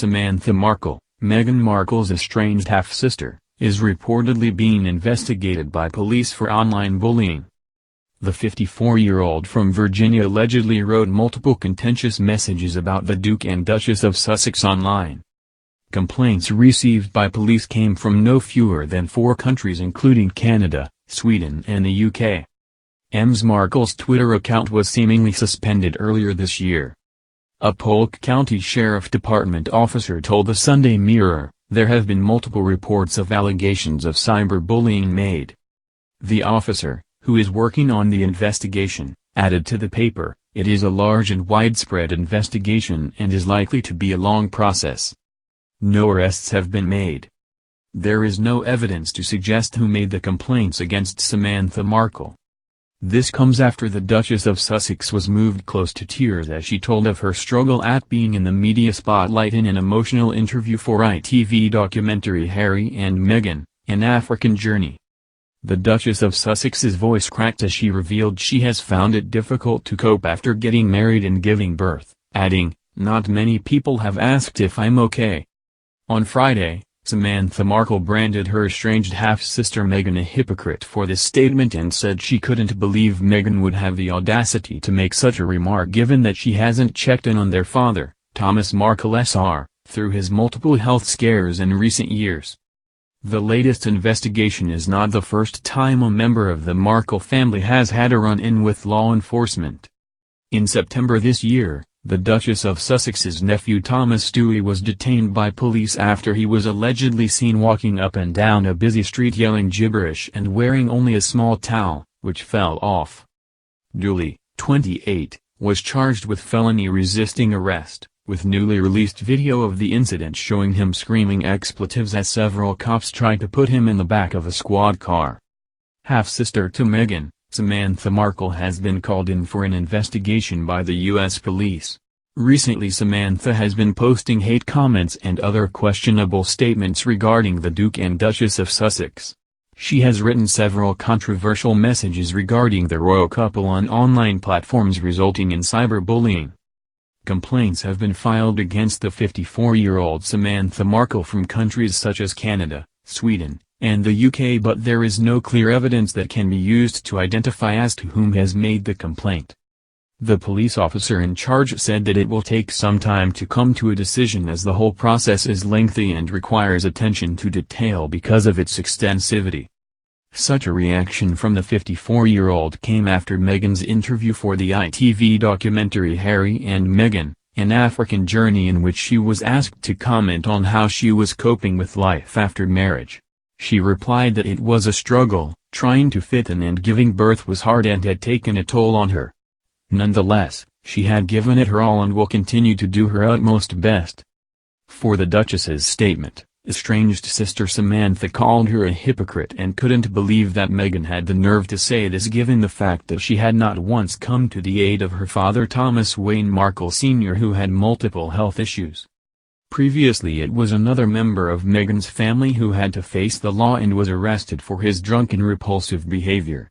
Samantha Markle, Meghan Markle's estranged half-sister, is reportedly being investigated by police for online bullying. The 54-year-old from Virginia allegedly wrote multiple contentious messages about the Duke and Duchess of Sussex online. Complaints received by police came from no fewer than 4 countries including Canada, Sweden and the UK. Ms. Markle's Twitter account was seemingly suspended earlier this year. A Polk County Sheriff Department officer told the Sunday Mirror, "There have been multiple reports of allegations of cyberbullying made." The officer, who is working on the investigation, added to the paper, "It is a large and widespread investigation and is likely to be a long process. No arrests have been made. There is no evidence to suggest who made the complaints against Samantha Markle." This comes after the Duchess of Sussex was moved close to tears as she told of her struggle at being in the media spotlight in an emotional interview for ITV documentary Harry and Meghan, An African Journey. The Duchess of Sussex's voice cracked as she revealed she has found it difficult to cope after getting married and giving birth, adding, "Not many people have asked if I'm okay." On Friday, Samantha Markle branded her estranged half-sister Meghan a hypocrite for this statement and said she couldn't believe Meghan would have the audacity to make such a remark given that she hasn't checked in on their father, Thomas Markle Sr., through his multiple health scares in recent years. The latest investigation is not the first time a member of the Markle family has had a run-in with law enforcement. In September this year, the Duchess of Sussex's nephew Thomas Stewie was detained by police after he was allegedly seen walking up and down a busy street yelling gibberish and wearing only a small towel, which fell off. Dooley, 28, was charged with felony resisting arrest, with newly released video of the incident showing him screaming expletives as several cops tried to put him in the back of a squad car. Half-sister to Meghan, Samantha Markle has been called in for an investigation by the U.S. police. Recently Samantha has been posting hate comments and other questionable statements regarding the Duke and Duchess of Sussex. She has written several controversial messages regarding the royal couple on online platforms resulting in cyberbullying. Complaints have been filed against the 54-year-old Samantha Markle from countries such as Canada, Sweden, and the UK, but there is no clear evidence that can be used to identify as to whom has made the complaint. The police officer in charge said that it will take some time to come to a decision as the whole process is lengthy and requires attention to detail because of its extensivity. Such a reaction from the 54-year-old came after Meghan's interview for the ITV documentary Harry and Meghan, An African Journey, in which she was asked to comment on how she was coping with life after marriage. She replied that it was a struggle, trying to fit in and giving birth was hard and had taken a toll on her. Nonetheless, she had given it her all and will continue to do her utmost best. For the Duchess's statement, estranged sister Samantha called her a hypocrite and couldn't believe that Meghan had the nerve to say this given the fact that she had not once come to the aid of her father Thomas Wayne Markle Sr., who had multiple health issues. Previously it was another member of Meghan's family who had to face the law and was arrested for his drunken repulsive behavior.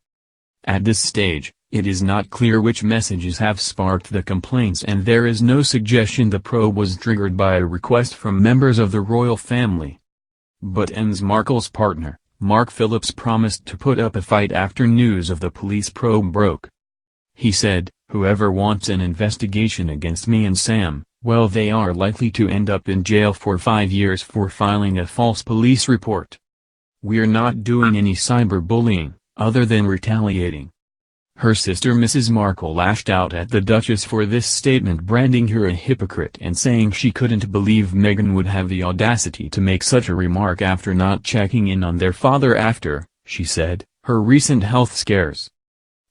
At this stage, it is not clear which messages have sparked the complaints and there is no suggestion the probe was triggered by a request from members of the royal family. But Ms. Markle's partner, Mark Phillips, promised to put up a fight after news of the police probe broke. He said, "Whoever wants an investigation against me and Sam, well, they are likely to end up in jail for 5 years for filing a false police report. We're not doing any cyberbullying, other than retaliating." Her sister Mrs. Markle lashed out at the Duchess for this statement, branding her a hypocrite and saying she couldn't believe Meghan would have the audacity to make such a remark after not checking in on their father after, she said, her recent health scares.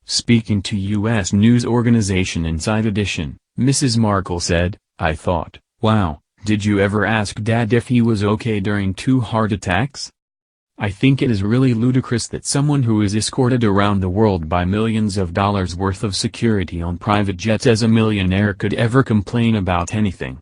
Speaking to U.S. news organization Inside Edition, Mrs. Markle said, "I thought, wow, did you ever ask Dad if he was okay during 2 heart attacks? I think it is really ludicrous that someone who is escorted around the world by millions of dollars worth of security on private jets as a millionaire could ever complain about anything."